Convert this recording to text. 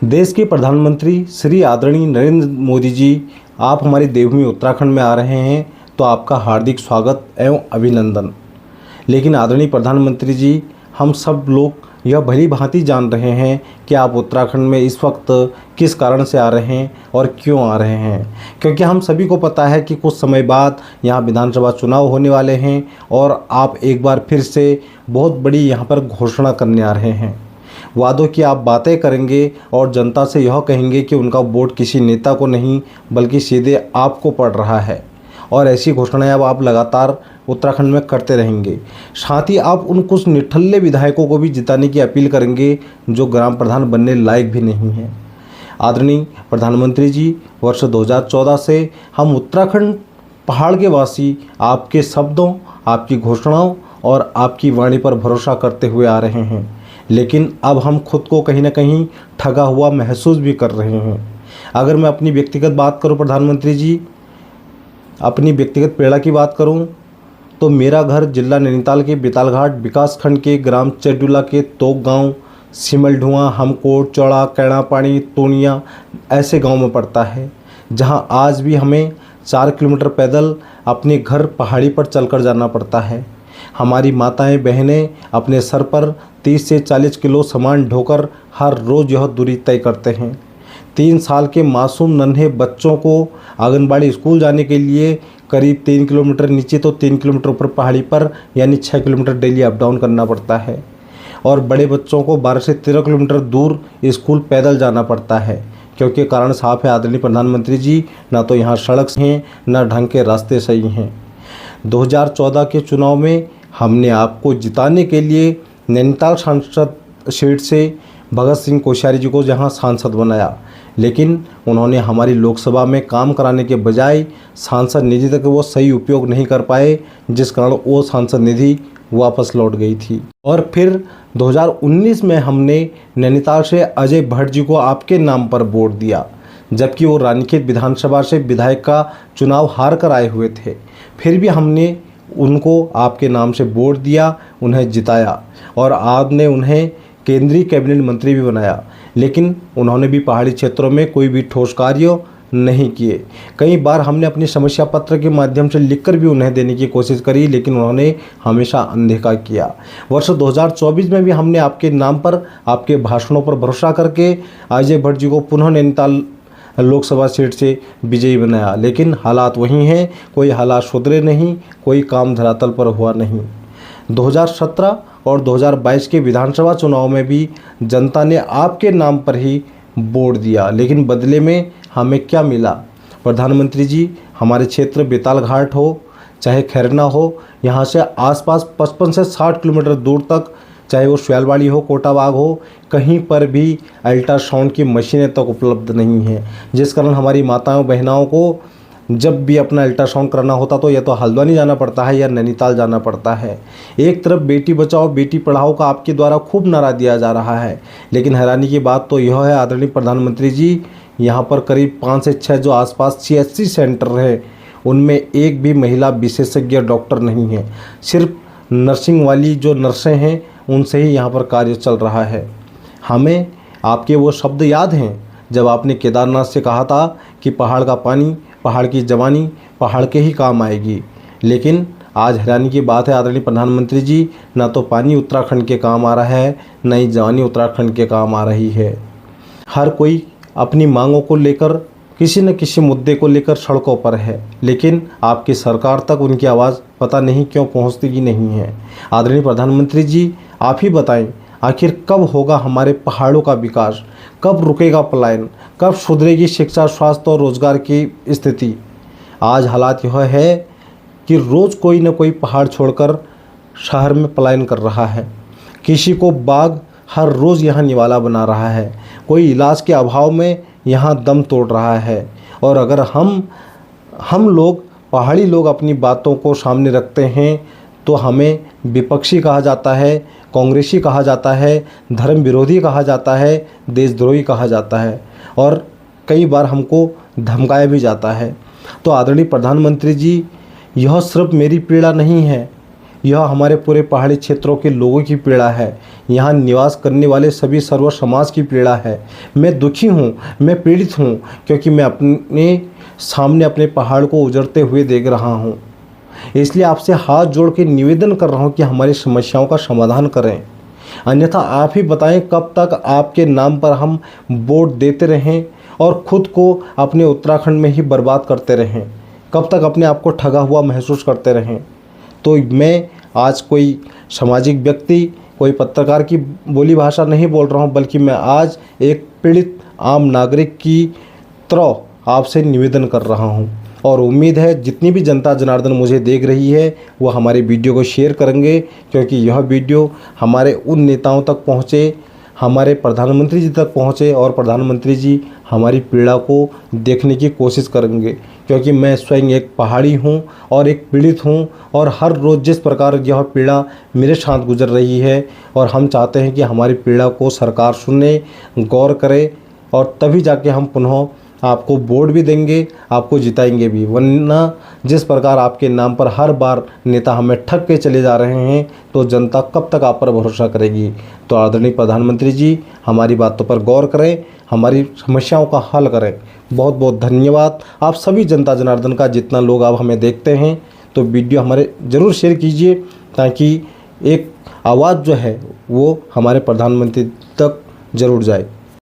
देश के प्रधानमंत्री श्री आदरणीय नरेंद्र मोदी जी, आप हमारी देवभूमि उत्तराखंड में आ रहे हैं तो आपका हार्दिक स्वागत एवं अभिनंदन। लेकिन आदरणीय प्रधानमंत्री जी, हम सब लोग यह भली भांति जान रहे हैं कि आप उत्तराखंड में इस वक्त किस कारण से आ रहे हैं और क्यों आ रहे हैं, क्योंकि हम सभी को पता है कि कुछ समय बाद यहाँ विधानसभा चुनाव होने वाले हैं और आप एक बार फिर से बहुत बड़ी यहाँ पर घोषणा करने आ रहे हैं। वादों की आप बातें करेंगे और जनता से यह कहेंगे कि उनका वोट किसी नेता को नहीं बल्कि सीधे आपको पड़ रहा है, और ऐसी घोषणाएं अब आप लगातार उत्तराखंड में करते रहेंगे। साथ ही आप उन कुछ निठल्ले विधायकों को भी जिताने की अपील करेंगे जो ग्राम प्रधान बनने लायक भी नहीं हैं। आदरणीय प्रधानमंत्री जी, वर्ष 2014 से हम उत्तराखंड पहाड़ के वासी आपके शब्दों, आपकी घोषणाओं और आपकी वाणी पर भरोसा करते हुए आ रहे हैं, लेकिन अब हम खुद को कहीं ना कहीं ठगा हुआ महसूस भी कर रहे हैं। अगर मैं अपनी व्यक्तिगत बात करूं प्रधानमंत्री जी, अपनी व्यक्तिगत प्रेरणा की बात करूं, तो मेरा घर जिला नैनीताल के बेतालघाट विकासखंड के ग्राम चेडुला के तोक गांव, सिमलढुआ, हमकोट, चौड़ा, कैणापानी, तोनिया ऐसे गांव में पड़ता है, जहां आज भी हमें 4 किलोमीटर पैदल अपने घर पहाड़ी पर चलकर जाना पड़ता है। हमारी माताएं बहनें अपने सर पर 30 से 40 किलो सामान ढोकर हर रोज़ यह दूरी तय करते हैं। 3 साल के मासूम नन्हे बच्चों को आंगनबाड़ी स्कूल जाने के लिए करीब 3 किलोमीटर नीचे तो 3 किलोमीटर ऊपर पहाड़ी पर यानी 6 किलोमीटर डेली अप डाउन करना पड़ता है, और बड़े बच्चों को 12 से 13 किलोमीटर दूर स्कूल पैदल जाना पड़ता है, क्योंकि कारण साफ है आदरणीय प्रधानमंत्री जी, ना तो यहाँ सड़क हैं ना ढंग के रास्ते सही हैं। 2014 के चुनाव में हमने आपको जिताने के लिए नैनीताल सांसद सीट से भगत सिंह कोश्यारी जी को जहां सांसद बनाया, लेकिन उन्होंने हमारी लोकसभा में काम कराने के बजाय सांसद निधि तक वो सही उपयोग नहीं कर पाए, जिस कारण वो सांसद निधि वापस लौट गई थी। और फिर 2019 में हमने नैनीताल से अजय भट्ट जी को आपके नाम पर वोट दिया, जबकि वो रानीखेत विधानसभा से विधायक का चुनाव हार कर आए हुए थे। फिर भी हमने उनको आपके नाम से वोट दिया, उन्हें जिताया और आपने उन्हें केंद्रीय कैबिनेट मंत्री भी बनाया, लेकिन उन्होंने भी पहाड़ी क्षेत्रों में कोई भी ठोस कार्य नहीं किए। कई बार हमने अपनी समस्या पत्र के माध्यम से लिखकर भी उन्हें देने की कोशिश करी, लेकिन उन्होंने हमेशा अनदेखा किया। वर्ष 2024 में भी हमने आपके नाम पर, आपके भाषणों पर भरोसा करके अजय भट्ट जी को पुनः नैनीताल लोकसभा सीट से विजयी बनाया, लेकिन हालात वही हैं, कोई हालात सुधरे नहीं, कोई काम धरातल पर हुआ नहीं। 2017 और 2022 के विधानसभा चुनाव में भी जनता ने आपके नाम पर ही वोट दिया, लेकिन बदले में हमें क्या मिला? प्रधानमंत्री जी, हमारे क्षेत्र बेतालघाट हो चाहे खैरना हो, यहाँ से आसपास 55 से 60 किलोमीटर दूर तक, चाहे वो श्यालवाड़ी हो, कोटाबाग हो, कहीं पर भी अल्ट्रासाउंड की मशीनें तक उपलब्ध नहीं हैं, जिस कारण हमारी माताओं बहनों को जब भी अपना अल्ट्रासाउंड कराना होता तो या तो हल्द्वानी जाना पड़ता है या नैनीताल जाना पड़ता है। एक तरफ बेटी बचाओ बेटी पढ़ाओ का आपके द्वारा खूब नारा दिया जा रहा है, लेकिन हैरानी की बात तो यह है आदरणीय प्रधानमंत्री जी, यहाँ पर करीब 5 से 6 जो आसपास CHC सेंटर हैं, उनमें एक भी महिला विशेषज्ञ डॉक्टर नहीं है। सिर्फ नर्सिंग वाली जो नर्सें हैं उनसे ही यहाँ पर कार्य चल रहा है। हमें आपके वो शब्द याद हैं जब आपने केदारनाथ से कहा था कि पहाड़ का पानी, पहाड़ की जवानी पहाड़ के ही काम आएगी, लेकिन आज हैरानी की बात है आदरणीय प्रधानमंत्री जी, ना तो पानी उत्तराखंड के काम आ रहा है, न ही जवानी उत्तराखंड के काम आ रही है। हर कोई अपनी मांगों को लेकर, किसी न किसी मुद्दे को लेकर सड़कों पर है, लेकिन आपकी सरकार तक उनकी आवाज़ पता नहीं क्यों पहुंचती ही नहीं है। आदरणीय प्रधानमंत्री जी, आप ही बताएं, आखिर कब होगा हमारे पहाड़ों का विकास? कब रुकेगा पलायन? कब सुधरेगी शिक्षा, स्वास्थ्य और रोजगार की स्थिति? आज हालात यह है कि रोज़ कोई न कोई पहाड़ छोड़कर शहर में पलायन कर रहा है। किसी को बाघ हर रोज़ यहाँ निवाला बना रहा है, कोई इलाज के अभाव में यहाँ दम तोड़ रहा है। और अगर हम लोग पहाड़ी लोग अपनी बातों को सामने रखते हैं तो हमें विपक्षी कहा जाता है, कांग्रेसी कहा जाता है, धर्म विरोधी कहा जाता है, देशद्रोही कहा जाता है, और कई बार हमको धमकाया भी जाता है। तो आदरणीय प्रधानमंत्री जी, यह सिर्फ मेरी पीड़ा नहीं है, यह हमारे पूरे पहाड़ी क्षेत्रों के लोगों की पीड़ा है। यहाँ निवास करने वाले सभी सर्व समाज की पीड़ा है। मैं दुखी हूँ, मैं पीड़ित हूँ, क्योंकि मैं अपने सामने अपने पहाड़ को उजड़ते हुए देख रहा हूँ। इसलिए आपसे हाथ जोड़ के निवेदन कर रहा हूँ कि हमारी समस्याओं का समाधान करें। अन्यथा आप ही बताएं कब तक आपके नाम पर हम वोट देते रहें और खुद को अपने उत्तराखंड में ही बर्बाद करते रहें। कब तक अपने आप को ठगा हुआ महसूस करते रहें। तो मैं आज कोई सामाजिक व्यक्ति, कोई पत्रकार की बोली भाषा नहीं बोल रहा हूँ, बल्कि मैं आज एक पीड़ित आम नागरिक की तरह आपसे निवेदन कर रहा हूँ। और उम्मीद है जितनी भी जनता जनार्दन मुझे देख रही है वो हमारे वीडियो को शेयर करेंगे, क्योंकि यह वीडियो हमारे उन नेताओं तक पहुँचे, हमारे प्रधानमंत्री जी तक पहुँचे और प्रधानमंत्री जी हमारी पीड़ा को देखने की कोशिश करेंगे। क्योंकि मैं स्वयं एक पहाड़ी हूँ और एक पीड़ित हूँ, और हर रोज़ जिस प्रकार यह पीड़ा मेरे साथ गुजर रही है, और हम चाहते हैं कि हमारी पीड़ा को सरकार सुने, गौर करे, और तभी जाके हम पुनः आपको वोट भी देंगे, आपको जिताएंगे भी। वरना जिस प्रकार आपके नाम पर हर बार नेता हमें ठग के चले जा रहे हैं, तो जनता कब तक आप पर भरोसा करेगी। तो आदरणीय प्रधानमंत्री जी, हमारी बातों पर गौर करें, हमारी समस्याओं का हल करें। बहुत बहुत धन्यवाद आप सभी जनता जनार्दन का। जितना लोग आप हमें देखते हैं तो वीडियो हमारे ज़रूर शेयर कीजिए, ताकि एक आवाज़ जो है वो हमारे प्रधानमंत्री तक ज़रूर जाए।